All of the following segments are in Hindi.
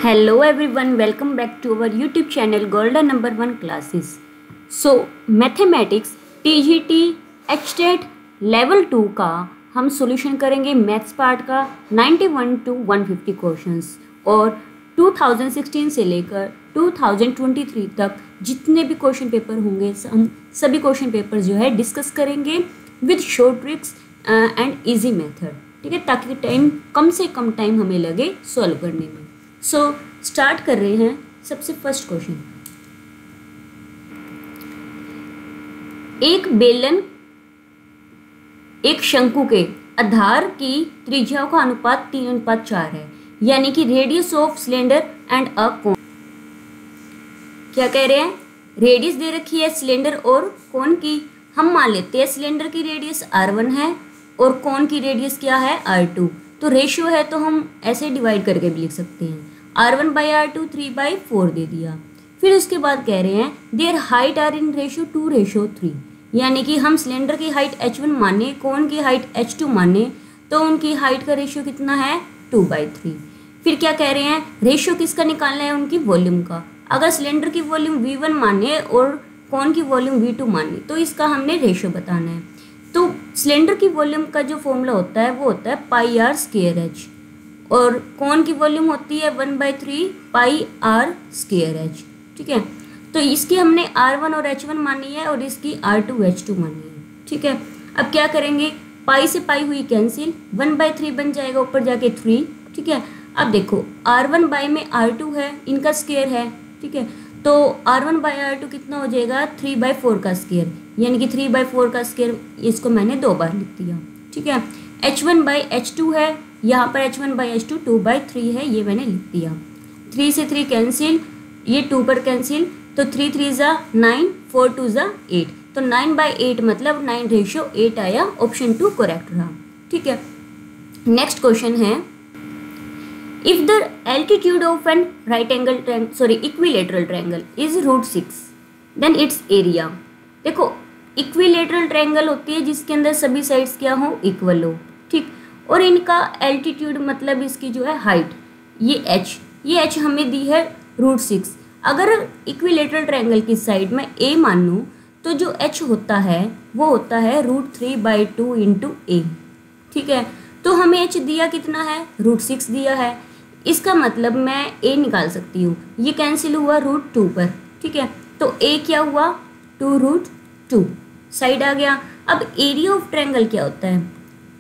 Hello everyone, welcome back to our YouTube channel Golden Number 1 Classes. So mathematics TGT HTET level 2 का हम सॉल्यूशन करेंगे मैथ्स पार्ट का 91 to 150 क्वेश्चंस और 2016 से लेकर 2023 तक जितने भी क्वेश्चन पेपर होंगे हम सभी क्वेश्चन पेपर जो है डिस्कस करेंगे with short tricks and easy method, ठीक है, ताकि टाइम कम से कम टाइम हमें लगे सॉल्व करने में। सो स्टार्ट कर रहे हैं। सबसे फर्स्ट क्वेश्चन, एक बेलन एक शंकु के आधार की त्रिज्याओं का अनुपात 3:4 है, यानी कि radius of cylinder and a cone. क्या कह रहे हैं? रेडियस दे रखी है सिलेंडर और कोन की। हम मान लेते हैं सिलेंडर की रेडियस r1 है और कोन की रेडियस क्या है r2। तो रेशियो है तो हम ऐसे डिवाइड करके भी लिख सकते हैं, r1/r2 3/4 दे दिया। फिर उसके बाद कह रहे हैं their height are in ratio 2:3, यानी कि हम सिलेंडर की हाइट h1 माने, कोन की हाइट h2 माने, तो उनकी हाइट का रेशियो कितना है 2/3। फिर क्या कह रहे हैं? रेशियो किसका निकालना है? उनकी वॉल्यूम का। अगर सिलेंडर की वॉल्यूम v1 माने और कोन की वॉल्यूम v2 माने तो इसका हमने रेशियो बताना है। तो सिलेंडर की वॉल्यूम का जो फॉर्मूला होता है वो होता है πr²h और कोन की वॉल्यूम होती है 1/3 πr²h, ठीक है। तो इसकी हमने r1 और h1 मानी है और इसकी r2 h2 मानी है, ठीक है। अब क्या करेंगे? पाई से पाई हुई कैंसिल, 1/3 बन जाएगा ऊपर जाके 3, ठीक है। अब देखो r1 बाई में r2 है, इनका स्क्वायर है, ठीक है। तो r1/r2 कितना हो जाएगा? 3/4 का स्क्वायर, यानी कि 3/4 का स्क्वायर, इसको मैंने 2 बार लिख दिया, ठीक है। h1/h2 है, यहाँ पर h1/h2 2/3 है, ये मैंने लिख दिया। 3 से 3 कैंसिल, ये 2 पर कैंसिल, तो 3 3 ज़ा 9, 4 2 ज़ा 8, तो 9/8 मतलब 9:8 आया। ऑप्शन 2 करेक्ट रहा, ठीक है। नेक्स्ट क्वेश्चन है, if the altitude of an equilateral triangle is √6 then it's area. देखो इक्विलेटरल ट्रायंगल होती है जिसके अंदर सभी साइड्स क्या हो, इक्वल हो, ठीक। और इनका एल्टीट्यूड मतलब इसकी जो है हाइट, ये h हमें दी है √6। अगर इक्विलेटरल ट्रायंगल की साइड में a मान लूँ तो जो h होता है वो होता है √3/2 × a, ठीक है। तो हमें h दिया कितना है? √6 दिया है। इसका मतलब मैं a निकाल सकती हूँ, ये कैंसिल हुआ √2 पर, ठीक है। तो a क्या हुआ? 2√2 साइड आ गया। अब एरिया ऑफ ट्रायंगल क्या होता है?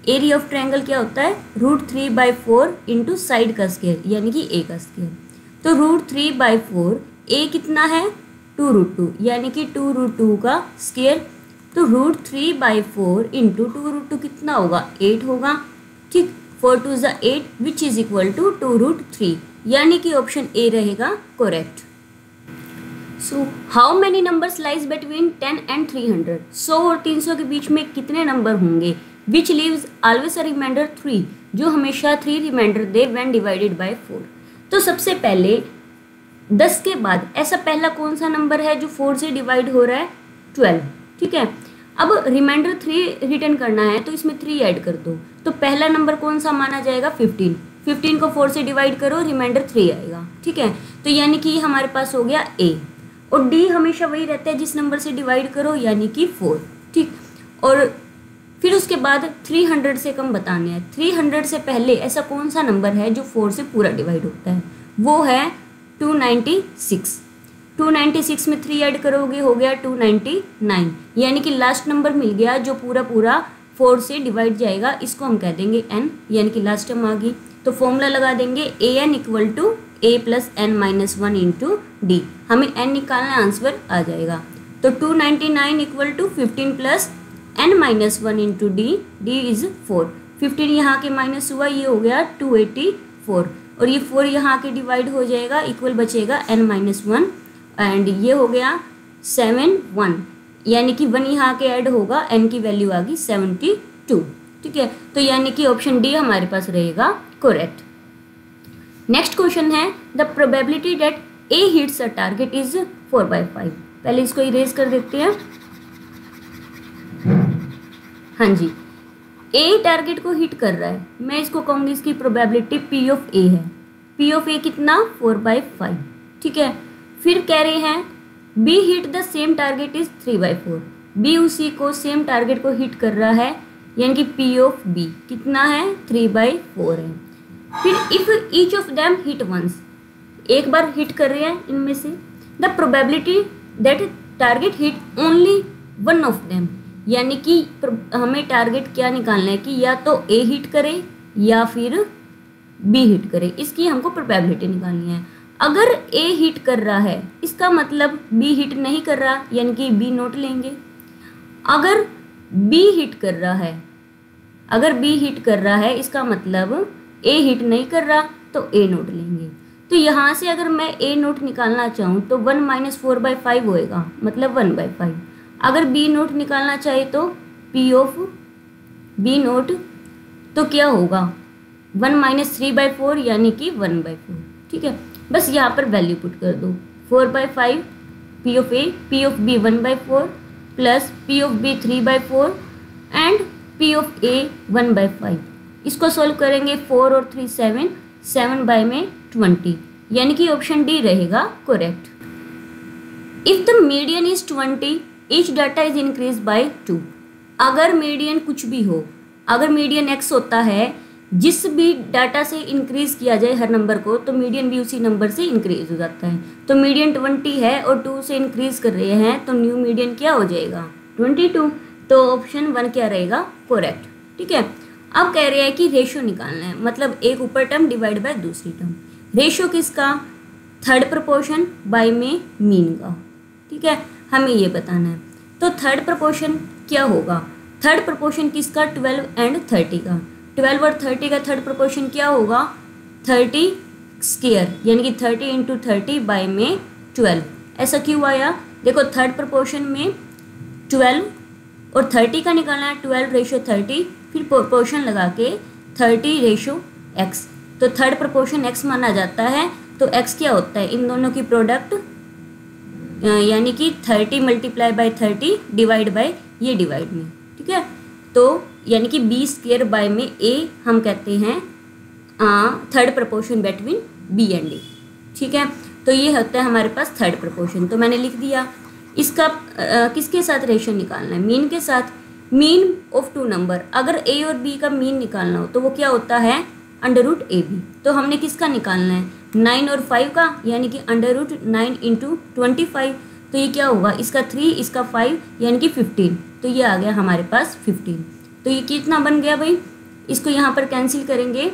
एरिया ऑफ ट्रायंगल क्या होता है? √3/4 × साइड का स्क्वायर, यानी कि a का स्क्वायर। तो √3/4, a कितना है? 2√2, यानी कि 2√2 का स्क्वायर। तो √3/4 × 2√2 कितना होगा? 8 होगा, ठीक। 4 2 ज़ा 8 विच इज इक्वल टू 2√3, यानी कि ऑप्शन ए रहेगा correct. So how many numbers lies between 10 and 300? 100 और 300 के बीच में कितने नंबर होंगे? Which leaves always a reminder 3, जो हमेशा 3 रिमाइंडर दे व्हेन डिवाइडेड बाय 4। तो सबसे पहले 10 के बाद ऐसा पहला कौन सा नंबर है जो 4 से डिवाइड हो रहा है? 12, ठीक है। अब रिमाइंडर 3 रिटर्न करना है तो इसमें 3 ऐड कर दो, तो पहला नंबर कौन सा माना जाएगा? 15। 15 को 4 से डिवाइड करो, रिमाइंडर 3 आएगा, ठीक है। तो यानी कि हमारे पास हो गया a, और d हमेशा वही रहता है जिस नंबर से डिवाइड करो, यानी कि 4, ठीक। और फिर उसके बाद 300 से कम बताने हैं। 300 से पहले ऐसा कौन सा नंबर है जो 4 से पूरा डिवाइड होता है? वो है 296। 296 में 3 ऐड करोगे, हो गया 299, यानी कि लास्ट नंबर मिल गया जो पूरा 4 से डिवाइड जाएगा, इसको हम कह देंगे n, यानी कि लास्ट टर्म आ गई। तो फॉर्मूला लगा देंगे an = a + n - 1 × d। हमें n निकालना, आंसर आ जाएगा। तो 299 = 15 + n - 1 × d, d इज 4। 15 यहाँ के माइनस हुआ, ये हो गया 284, और ये 4 यहाँ के डिवाइड हो जाएगा, इक्वल बचेगा n - 1, एंड ये हो गया 71, यानी कि 1 यहाँ के ऐड होगा, n की वैल्यू आ गई 72, ठीक है। तो यानी कि ऑप्शन डी हमारे पास रहेगा करेक्ट। नेक्स्ट क्वेश्चन है, the probability that a hits a target is 4/5। पहले इसको इरेज कर देते हैं। हाँ जी, a टारगेट को हिट कर रहा है, मैं इसको कहूँगी इसकी प्रोबेबिलिटी p ऑफ a है, पी ऑफ ए कितना 4/5, ठीक है। फिर कह रहे हैं B hit the same target is 3/4, B उसी को सेम टारगेट को हिट कर रहा है, यानी कि पी ऑफ बी कितना है 3/4 है। फिर if each of them hit once, एक बार हिट कर रहे हैं इनमें से, the probability that target hit only one of them, यानी कि हमें टारगेट क्या निकालना है कि या तो ए हिट करे या फिर बी हिट करे, इसकी हमको प्रोबेबिलिटी निकालनी है। अगर ए हिट कर रहा है इसका मतलब बी हिट नहीं कर रहा, यानी कि बी नोट लेंगे। अगर बी हिट कर रहा है, अगर बी हिट कर रहा है इसका मतलब ए हिट नहीं कर रहा, तो ए नोट लेंगे। तो यहाँ से अगर मैं ए नोट निकालना चाहूँ तो 1 - 4/5 होएगा, मतलब 1/5। अगर बी नोट निकालना चाहे तो पी ऑफ बी नोट तो क्या होगा 1 - 3/4, यानी कि 1/4, ठीक है। बस यहाँ पर वैल्यू पुट कर दो, 4/5 P of A, P of B 1/4 plus P of B 3/4 and P of A 1/5। इसको सॉल्व करेंगे, 4 और 3 7, 7 में 20, यानी कि ऑप्शन डी रहेगा correct. If the median is 20 each data is increase by 2, अगर मीडियन कुछ भी हो, अगर मीडियन x होता है, जिस भी डाटा से इंक्रीज किया जाए हर नंबर को, तो मीडियन भी उसी नंबर से इंक्रीज हो जाता है। तो मीडियन 20 है और 2 से इंक्रीज कर रहे हैं, तो न्यू मीडियन क्या हो जाएगा 22। तो ऑप्शन 1 क्या रहेगा करेक्ट, ठीक है। अब कह रहे हैं कि रेशो निकालना है, मतलब एक ऊपर टर्म डिवाइड बाय दूसरी टर्म। रेशो किसका, थर्ड प्रोपोर्शन बाय में मीन का, ठीक है, हमें ये बताना है। तो थर्ड प्रोपोर्शन क्या होगा, थर्ड प्रोपोर्शन किसका 12 एंड 30 का, 12 और 30 का थर्ड प्रोपोर्शन क्या होगा 30 स्क्वायर, यानी कि 30 × 30 बाय में 12। ऐसा क्यों आया, देखो थर्ड प्रोपोर्शन में 12 और 30 का निकालना है, 12/30, फिर प्रोपोर्शन लगा के 30/x, तो थर्ड प्रोपोर्शन x माना जाता है। तो x क्या होता है, इन दोनों की प्रोडक्ट, यानी कि 30 × 30 डिवाइड बाय ये डिवाइड में, ठीक है। तो यानी कि b² बाय में a हम कहते हैं third proportion between b and a, ठीक है। तो ये होता है हमारे पास थर्ड प्रोपोर्शन, तो मैंने लिख दिया। इसका किसके साथ रेशो निकालना है, मीन के साथ। मीन ऑफ 2 नंबर, अगर a और b का मीन निकालना हो तो वो क्या होता है √AB। तो हमने किसका निकालना है 9 और 5 का, यानी कि √9 × 25। तो ये क्या होगा, इसका 3 इसका 5, यानी कि 15। तो ये आ गया हमारे पास 15। तो ये कितना बन गया भाई, इसको यहाँ पर कैंसिल करेंगे,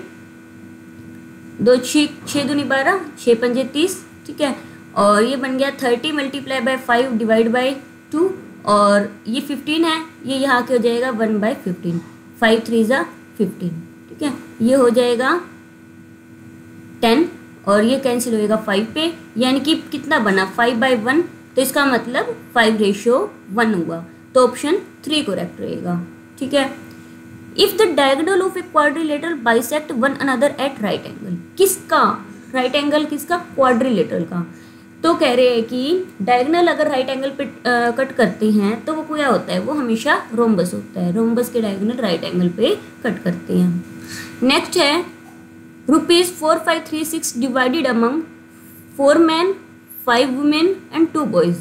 2 6 दूनी 12, 6 पंजे 30, ठीक है। और ये बन गया 30 × 5 डिवाइड बाय 2, और ये 15 है, ये यहाँ के हो जाएगा 1/15, 5 3 = 15, ठीक है। ये हो जाएगा 10 और ये कैंसिल होएगा 5 पे, यानी कि कितना बना 5/1। तो इसका मतलब 5/1 हुआ, तो ऑप्शन 3 करेक्ट रहेगा, ठीक है। If the diagonal of a quadrilateral bisect one another at right angle, किसका राइट एंगल, किसका क्वाड्रिलेटरल का। तो कह रहे हैं कि डायगोनल अगर राइट एंगल पे कट करते हैं तो वो क्या होता है, वो हमेशा रोम्बस होता है, रोम्बस के डायगोनल राइट एंगल पे कट करते हैं। नेक्स्ट है ₹4536 divided among 4 men 5 women and 2 boys,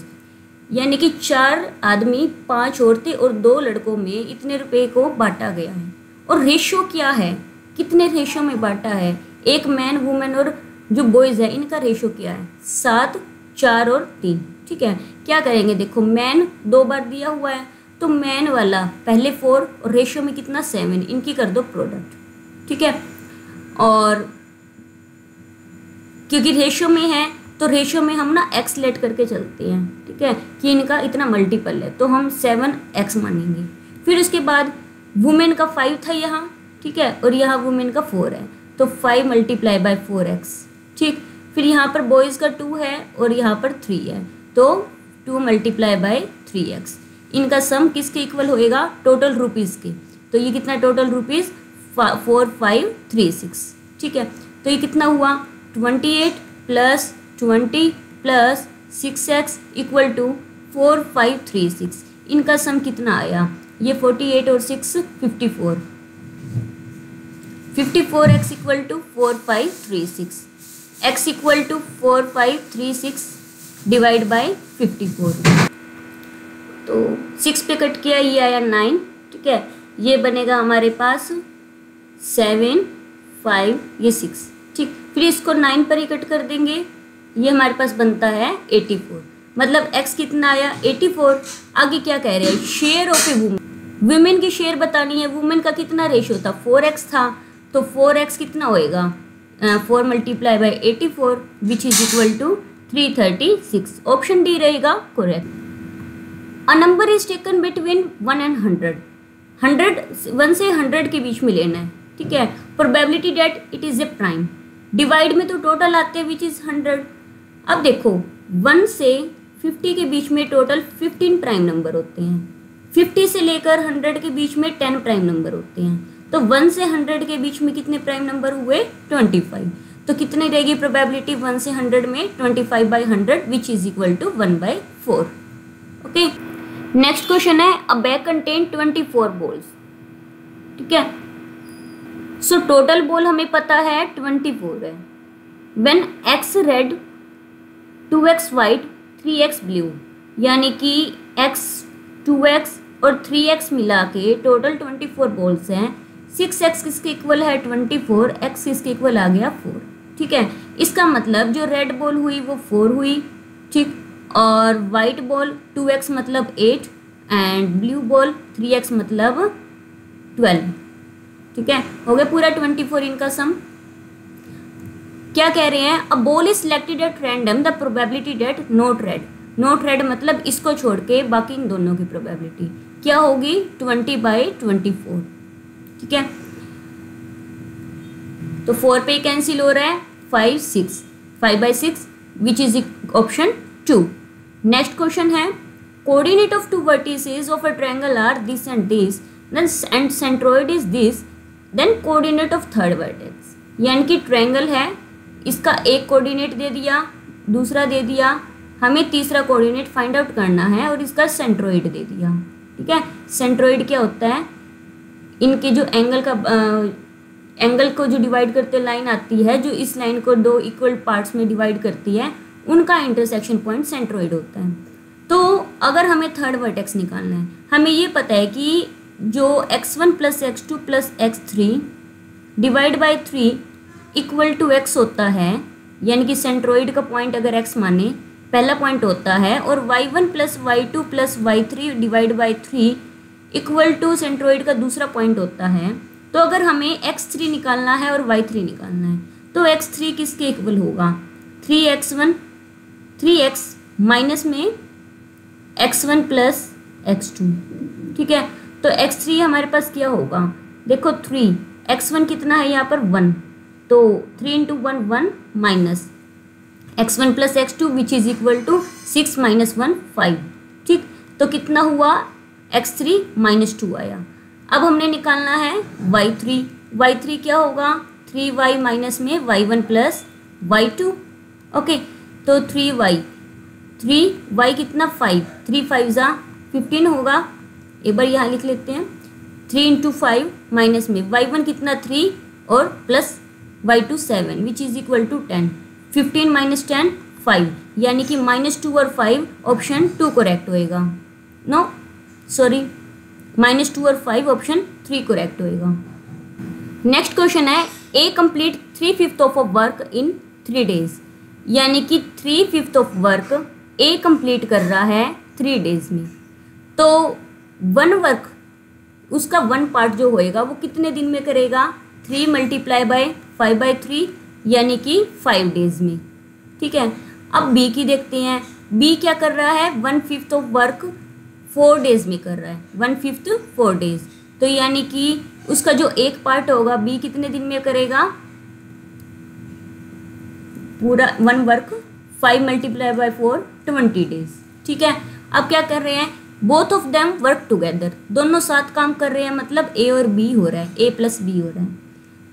यानी कि 4 आदमी 5 औरतें और 2 लड़कों में इतने रुपए को बांटा गया है। और रेशो क्या है, कितने रेशो में बांटा है, एक मैन वुमेन और जो बॉयज़ है इनका रेशो क्या है 7 4 और 3, ठीक है। क्या करेंगे, देखो मैन 2 बार दिया हुआ है, तो मैन वाला पहले 4 और रेशो में कितना 7, इनकी कर दो प्रोडक्ट, ठीक है। और क्योंकि रेशो में है तो रेशो में हम ना x लेट करके चलते हैं, ठीक है, कि इनका इतना मल्टीपल है, तो हम 7x मानेंगे। फिर उसके बाद वुमेन का 5 था यहाँ, ठीक है, और यहाँ वुमेन का 4 है, तो 5 × 4x, ठीक। फिर यहाँ पर बॉयज़ का 2 है और यहाँ पर 3 है, तो 2 × 3x। इनका सम किसके इक्वल होएगा, टोटल रुपीज़ के। तो ये कितना टोटल रुपीज़ 4536, ठीक है। तो ये कितना हुआ 28 + 20 + 6x = 4536। इनका सम कितना आया, ये 48 और 6 54, 54x = 4536, x equal to 4536 divide by 54। तो 6 पे कट किया, ये आया 9, ठीक है। ये बनेगा हमारे पास 7 5, ये 6, ठीक। फिर इसको 9 पर ही कट कर देंगे, ये हमारे पास बनता है 84। मतलब x कितना आया 84। आगे क्या कह रहे हैं, share of A women, women की शेयर बतानी है। वुमेन का कितना रेशियो था, 4x था, तो 4x कितना होएगा 4 multiply by 84 which is equal to 336। Option D रहेगा correct. A number is taken between 1 and 100, 1 से 100 के बीच में लेना है, ठीक है। Probability that it is a prime, divide में तो टोटल आते हैं विच इज 100। अब देखो 1 से 50 के बीच में टोटल 15 प्राइम नंबर होते हैं, 50 से लेकर 100 के बीच में 10 प्राइम नंबर होते हैं। तो 1 से 100 के बीच में कितने प्राइम नंबर हुए 25। तो कितनी रहेगी प्रोबेबिलिटी 1 से 100 में 25/100 which is equal to 1/4। Okay, next question है अ बैग कंटेन 24 बॉल्स, ठीक है। सो टोटल बॉल हमें पता है 24 है। When x red 2x white 3x blue, यानी कि x 2x और 3x मिला के टोटल 24 बॉल्स हैं। 6x किसके इक्वल है 24, x किसके इक्वल आ गया 4, ठीक है। इसका मतलब जो रेड बॉल हुई वो 4 हुई, ठीक। और वाइट बॉल 2x मतलब 8 एंड ब्लू बॉल 3x मतलब 12, ठीक है। हो गया पूरा 24 इनका सम। क्या कह रहे हैं, a ball is selected at random the probability that not red, not red मतलब इसको छोड़ के बाकी इन दोनों की प्रोबेबिलिटी क्या होगी 20/24, ठीक है। तो 4 पे कैंसिल हो रहा है, 5 6, 5/6 which is option 2। Next question है coordinate of 2 vertices of a triangle are this and this and centroid is this, then coordinate of third vertex. यानी कि ट्रायंगल है, इसका एक कोऑर्डिनेट दे दिया, दूसरा दे दिया, हमें तीसरा कोऑर्डिनेट फाइंड आउट करना है और इसका सेंट्रोइड दे दिया, ठीक है। सेंट्रोइड क्या होता है, इनके जो एंगल को जो डिवाइड करते लाइन आती है, जो इस लाइन को 2 इक्वल पार्ट्स में डिवाइड करती है, उनका इंटरसेक्शन पॉइंट सेंट्रोइड होता है। तो अगर हमें थर्ड वर्टेक्स निकालना है, हमें ये पता है कि जो x1 + x2 + x3 divide by 3 equal to x होता है, यानी कि सेंट्रोइड का पॉइंट अगर x माने पहला पॉइंट होता है, और y1 + y2 + y3 divide by 3 equal to centroid का दूसरा पॉइंट होता है। तो अगर हमें x3 निकालना है और y3 निकालना है, तो x3 किसके इक्वल होगा 3x1, 3x माइनस में x1 + x2, ठीक है। तो x3 हमारे पास क्या होगा, देखो 3, x1 कितना है यहाँ पर 1, तो 3 × 1 1 minus x1 + x2 which is equal to 6 - 1 5, ठीक। तो कितना हुआ x3 -2 आया। अब हमने निकालना है y3, y3 क्या होगा 3y माइनस में y1 + y2, ओके। तो 3y कितना 5, 3 5 ज़ा 15 होगा। एक बार यहाँ लिख लेते हैं, 3 × 5 माइनस में y1 कितना 3 और plus y2 7 which is equal to 10, 15 - 10 5, यानी कि -2 और 5 ऑप्शन 2 करेक्ट होएगा। नो सॉरी, -2 और 5 ऑप्शन 3 करेक्ट होएगा। नेक्स्ट क्वेश्चन है A complete 3/5 of a work in 3 days, यानी कि 3/5 ऑफ वर्क ए कंप्लीट कर रहा है 3 days में। तो 1 वर्क उसका 1 पार्ट जो होएगा वो कितने दिन में करेगा 3 × 5/3, यानी कि 5 days में, ठीक है। अब बी की देखते हैं, बी क्या कर रहा है 1/5 ऑफ वर्क 4 days में कर रहा है, 1/5 4 days। तो यानी कि उसका जो एक पार्ट होगा बी कितने दिन में करेगा पूरा 1 वर्क, 5 × 4 20 days, ठीक है। अब क्या कर रहे हैं, both of them work together, दोनों साथ काम कर रहे हैं, मतलब ए और बी हो रहा है, ए + बी हो रहा है।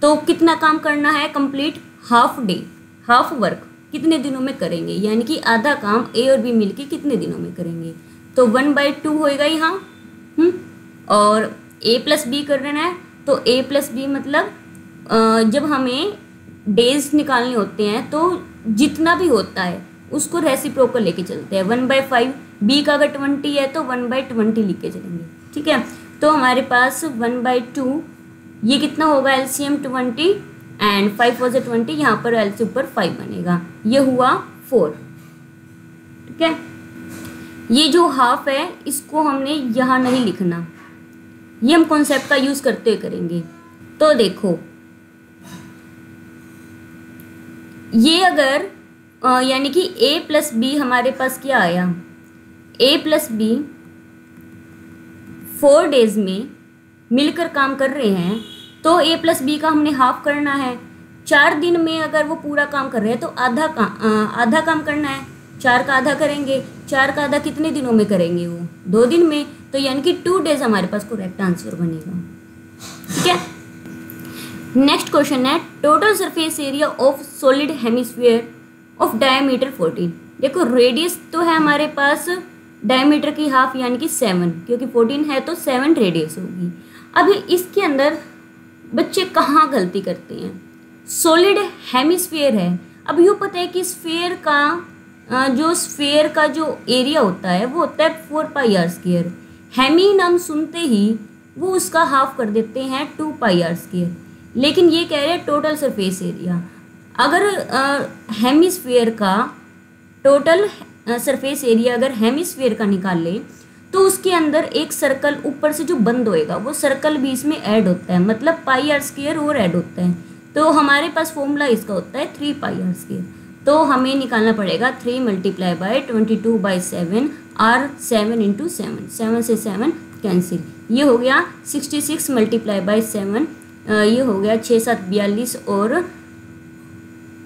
तो कितना काम करना है complete half day, half work कितने दिनों में करेंगे, यानी कि आधा काम ए और बी मिलके कितने दिनों में करेंगे। तो 1/2 होएगा यहाँ, और a + b कर रहे हैं, तो a + b मतलब जब हमें डेज निकालने होते हैं तो जितना भी होता है उसको रेसिप्रोकल लेके चलते हैं। 1/5 बी का अगर 20 है तो 1/20 लिख के चलेंगे, ठीक है। तो हमारे पास 1/2 ये कितना होगा, एलसीएम 20 एंड 5 4 20, यहाँ पर एल से ऊपर 5 बनेगा, ये हुआ 4, ठीक है। ये जो हाफ है इसको हमने यहाँ नहीं लिखना, ये हम कॉन्सेप्ट का यूज करते हुए करेंगे। तो देखो ये अगर यानी कि a प्लस बी हमारे पास क्या आया, a प्लस बी 4 डेज में मिलकर काम कर रहे हैं तो a प्लस बी का हमने हाफ करना है। 4 दिन में अगर वो पूरा काम कर रहे हैं तो आधा काम करना है, 4 का आधा करेंगे, 4 का आधा कितने दिनों में करेंगे, वो 2 दिन में, तो यानी कि 2 डेज हमारे पास करेक्ट आंसर बनेगा, ठीक है। नेक्स्ट क्वेश्चन है total surface area of solid hemisphere of diameter 14। देखो रेडियस तो है हमारे पास डायमीटर की हाफ यानी कि 7, क्योंकि 14 है तो 7 रेडियस होगी। अभी इसके अंदर बच्चे कहाँ गलती करते हैं, सॉलिड हेमिस्फीयर है, अब यूँ पता है कि स्फीयर का जो एरिया होता है वो होता है 4πr²। हेमी नाम सुनते ही वो उसका हाफ कर देते हैं 2πr², लेकिन ये कह रहे हैं टोटल सरफेस एरिया। अगर हेमिस्फीयर का टोटल सरफेस एरिया अगर हेमिस्फीयर का निकाल ले तो उसके अंदर एक सर्कल ऊपर से जो बंद होएगा वो सर्कल भी इसमें ऐड होता है, मतलब πr² और ऐड होता है। तो हमारे पास फॉर्मूला इसका होता है 3πr²। तो हमें निकालना पड़ेगा 3 × 22/7 r 7 × 7, 7 से 7 कैंसिल, ये हो गया 66 × 7, ये हो गया 6 7 42 और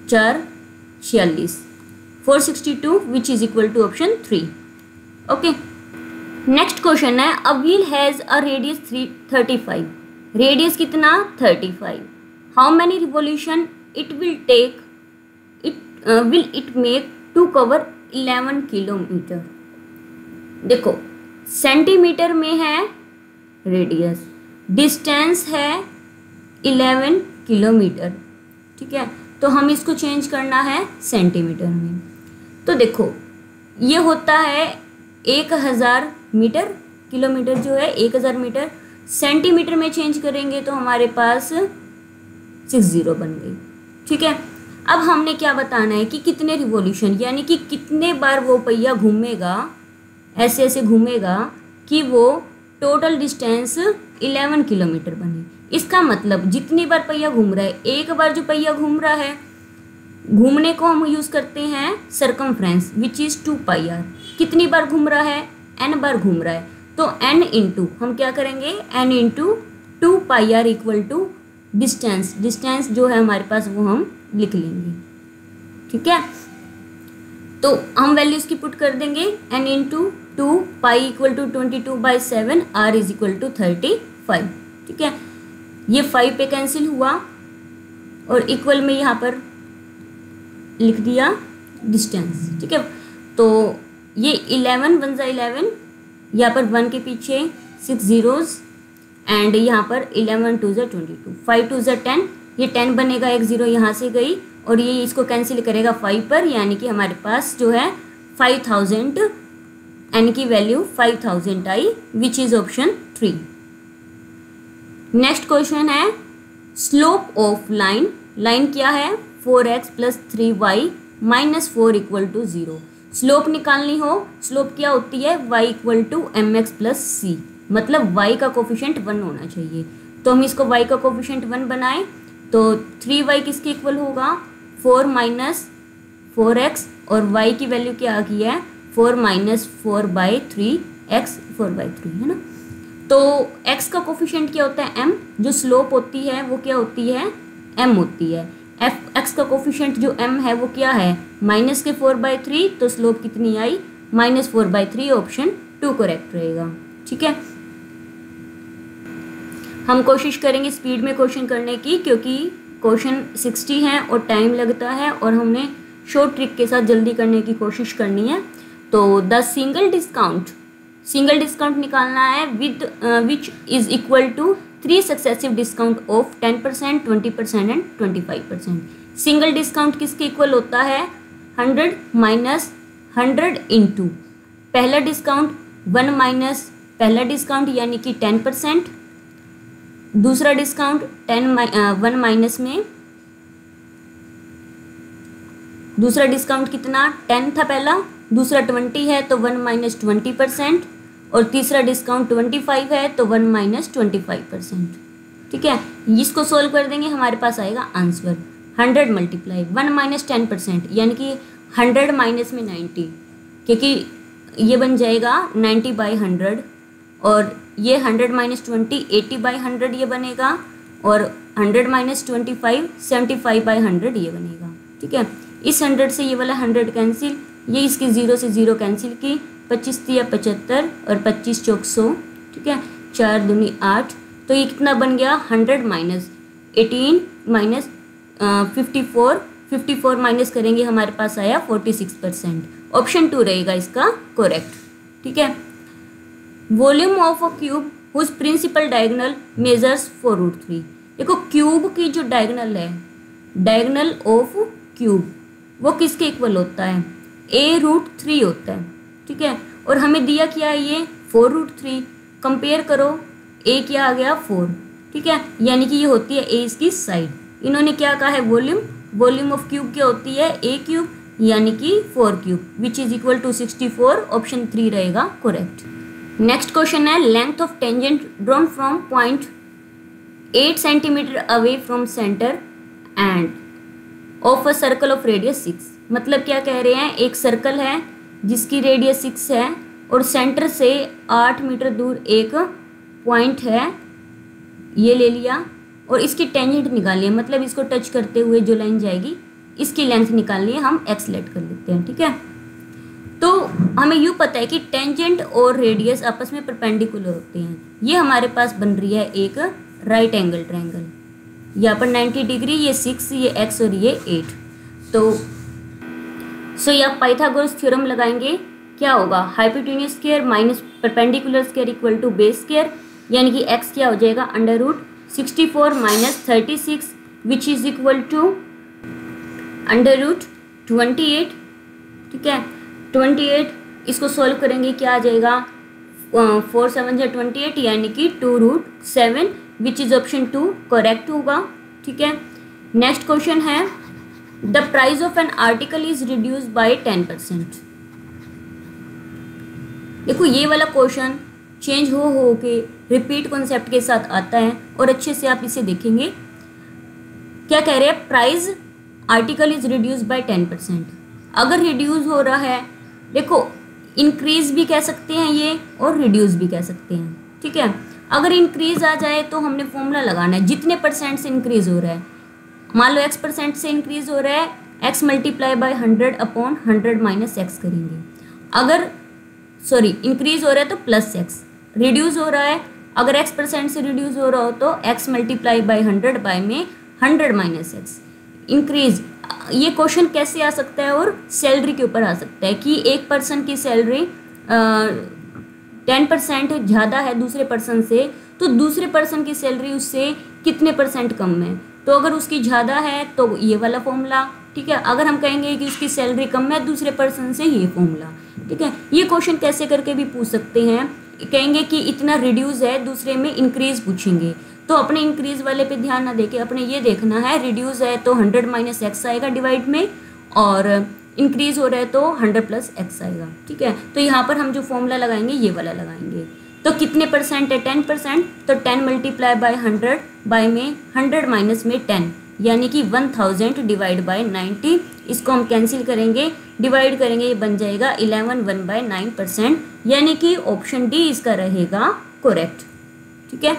4 46, 462 which is equal to option 3। Okay, next question है a wheel has a radius 35, radius कितना 35, how many revolution it will take will it make to cover 11 kilometre. देखो सेंटीमीटर में है रेडियस, डिस्टेंस है 11 किलोमीटर, ठीक है। तो हम इसको चेंज करना है सेंटीमीटर में। तो देखो ये होता है 1000 मीटर, किलोमीटर जो है 1000 मीटर, सेंटीमीटर में चेंज करेंगे तो हमारे पास 60 बन गई, ठीक है। अब हमने क्या बताना है कि कितने रिवॉल्यूशन यानी कि कितने बार वो पहिया घूमेगा, ऐसे ऐसे घूमेगा कि वो टोटल डिस्टेंस 11 किलोमीटर बने। इसका मतलब जितनी बार पहिया घूम रहा है, एक बार जो पहिया घूम रहा है, घूमने को हम यूज़ करते हैं सरकमफ्रेंस विच इज़ 2πr। कितनी बार घूम रहा है, n बार घूम रहा है, तो n इंटू हम क्या करेंगे n into 2πr equal to distance, distance जो है हमारे पास वो हम लिख लेंगे, ठीक है। तो हम वैल्यूज़ की पुट कर देंगे n into 2π equal to 22/7, r is equal to 35, ठीक है। ये 5 पे कैंसिल हुआ और इक्वल में यहाँ पर लिख दिया डिस्टेंस, ठीक है। तो ये 11 1 × 11, यहाँ पर 1 के पीछे 6 zeros एंड यहाँ पर 11 2 × 22, 5 2 × 10, ये 10 बनेगा, एक 0 यहाँ से गई और ये इसको कैंसिल करेगा 5 पर, यानी कि हमारे पास जो है 5000 n की value 5000 I which is option 3। Next question है स्लोप ऑफ लाइन, लाइन क्या है 4x + 3y - 4 = 0। स्लोप निकालनी हो, स्लोप क्या होती है y = mx + c, मतलब y का कोफिशिएंट 1 होना चाहिए। तो हम इसको y का कोफिशिएंट 1 बनाएं तो 3y किसके इक्वल होगा 4 - 4x और y की वैल्यू क्या आ गई है 4 - 4/3 x 4/3 है ना। तो x का कोफिशिएंट क्या होता है m, जो स्लोप होती है वो क्या होती है m होती है। x का कोफिशिएंट जो m है वो क्या है -4/3, तो स्लोप कितनी आई -4/3, ऑप्शन 2 करेक्ट रहेगा, ठीक है। हम कोशिश करेंगे स्पीड में क्वेश्चन करने की, क्योंकि क्वेश्चन 60 हैं और टाइम लगता है और हमने शॉर्ट ट्रिक के साथ जल्दी करने की कोशिश करनी है। तो द सिंगल डिस्काउंट निकालना है with which is equal to 3 successive discount of 10%, 20% and 25%। Single discount किसके इक्वल होता है? 100 माइनस 100 इंटू पहला डिस्काउंट 1 माइनस पहला डिस्काउंट यानी कि 10%, दूसरा डिस्काउंट 1 माइनस में दूसरा डिस्काउंट कितना 10 था पहला, दूसरा 20 है तो 1 माइनस 20%, और तीसरा डिस्काउंट 25 है तो 1 माइनस 25%। ठीक है, इसको सोल्व कर देंगे, हमारे पास आएगा आंसर 100 मल्टीप्लाई 1 माइनस 10% यानी कि 100 माइनस में 90, क्योंकि ये बन जाएगा 90 बाई 100, और ये 100 माइनस 20 80 बाई 100 ये बनेगा, और 100 माइनस 25 75 बाई 100 ये बनेगा। ठीक है, इस 100 से ये वाला 100 कैंसिल, ये इसकी 0 से 0 कैंसिल की, 25 तिया 75 और 25 चौक 100। ठीक है, 4 दूनी 8, तो ये कितना बन गया 100 माइनस 18 माइनस 54 माइनस करेंगे हमारे पास आया 46%। ऑप्शन 2 रहेगा इसका करेक्ट। ठीक है, volume of a cube whose principal diagonal measures 4√3। देखो क्यूब की जो डायगोनल है, डायगोनल ऑफ क्यूब वो किसके इक्वल होता है? a√3 होता है। ठीक है, और हमें दिया क्या है ये 4√3, कंपेयर करो a क्या आ गया 4। ठीक है, यानी कि ये होती है a इसकी साइड। इन्होंने क्या कहा है वॉल्यूम ऑफ क्यूब क्या होती है a क्यूब, यानी कि 4 cube which is equal to 64। Option 3 रहेगा करेक्ट। नेक्स्ट क्वेश्चन है length of tangent drawn from point 8 centimetre away from centre and of a circle of radius 6। मतलब क्या कह रहे हैं, एक सर्कल है जिसकी रेडियस 6 है और सेंटर से 8 मीटर दूर एक पॉइंट है, ये ले लिया, और इसकी टेंजेंट निकालिए, मतलब इसको टच करते हुए जो लाइन जाएगी इसकी लेंथ निकालनी है, हम एक्स लेट कर लेते हैं। ठीक है, तो हमें यूँ पता है कि टेंजेंट और रेडियस आपस में परपेंडिकुलर होते हैं। ये हमारे पास बन रही है एक राइट एंगल ट्रायंगल, यहाँ पर 90 डिग्री, ये 6, ये x और ये 8। तो यहाँ पाइथागोरस थ्योरम लगाएंगे, क्या होगा hypotenuse square minus perpendicular square equal to base square, यानी कि x क्या हो जाएगा √64 minus 36 which is equal to √28। ठीक है, 28 इसको सॉल्व करेंगे क्या आ जाएगा 4 7 या 28 यानी कि 2√7 विच इज ऑप्शन 2 करेक्ट होगा। ठीक है, नेक्स्ट क्वेश्चन है the price of an article is reduce by 10%। देखो ये वाला क्वेश्चन चेंज हो के रिपीट कॉन्सेप्ट के साथ आता है और अच्छे से आप इसे देखेंगे। क्या कह रहे हैं, price article is reduce by 10%। अगर रिड्यूस हो रहा है, देखो इंक्रीज भी कह सकते हैं ये और रिड्यूस भी कह सकते हैं। ठीक है, अगर इंक्रीज आ जाए तो हमने फॉर्मूला लगाना है, जितने परसेंट से इंक्रीज हो रहा है, मान लो x% से इंक्रीज हो रहा है, x multiply by 100 upon 100 minus x करेंगे। अगर इंक्रीज हो रहा है तो प्लस x, रिड्यूस हो रहा है, अगर x% से रिड्यूस हो रहा हो तो x मल्टीप्लाई बाय 100 बाय में 100 माइनस एक्स। इंक्रीज, ये क्वेश्चन कैसे आ सकता है, और सैलरी के ऊपर आ सकता है कि एक पर्सन की सैलरी 10% ज़्यादा है दूसरे पर्सन से, तो दूसरे पर्सन की सैलरी उससे कितने % कम है, तो अगर उसकी ज़्यादा है तो ये वाला फॉर्मूला। ठीक है, अगर हम कहेंगे कि उसकी सैलरी कम है दूसरे पर्सन से, ये फॉर्मूला। ठीक है, ये क्वेश्चन कैसे करके भी पूछ सकते हैं, कहेंगे कि इतना रिड्यूस है, दूसरे में इंक्रीज पूछेंगे, तो अपने इंक्रीज वाले पे ध्यान ना देके अपने ये देखना है रिड्यूस है तो 100 माइनस एक्स आएगा डिवाइड में, और इंक्रीज हो रहा है तो 100 प्लस एक्स आएगा। ठीक है, तो यहाँ पर हम जो फॉर्मूला लगाएंगे ये वाला लगाएंगे। तो कितने परसेंट है 10%, तो 10 मल्टीप्लाई बाय 100 बाय में 100 माइनस में 10 यानी कि 1000 डिवाइड बाय 90। इसको हम कैंसिल करेंगे, डिवाइड करेंगे, ये बन जाएगा 11 1/9%, यानी कि ऑप्शन डी इसका रहेगा करेक्ट। ठीक है,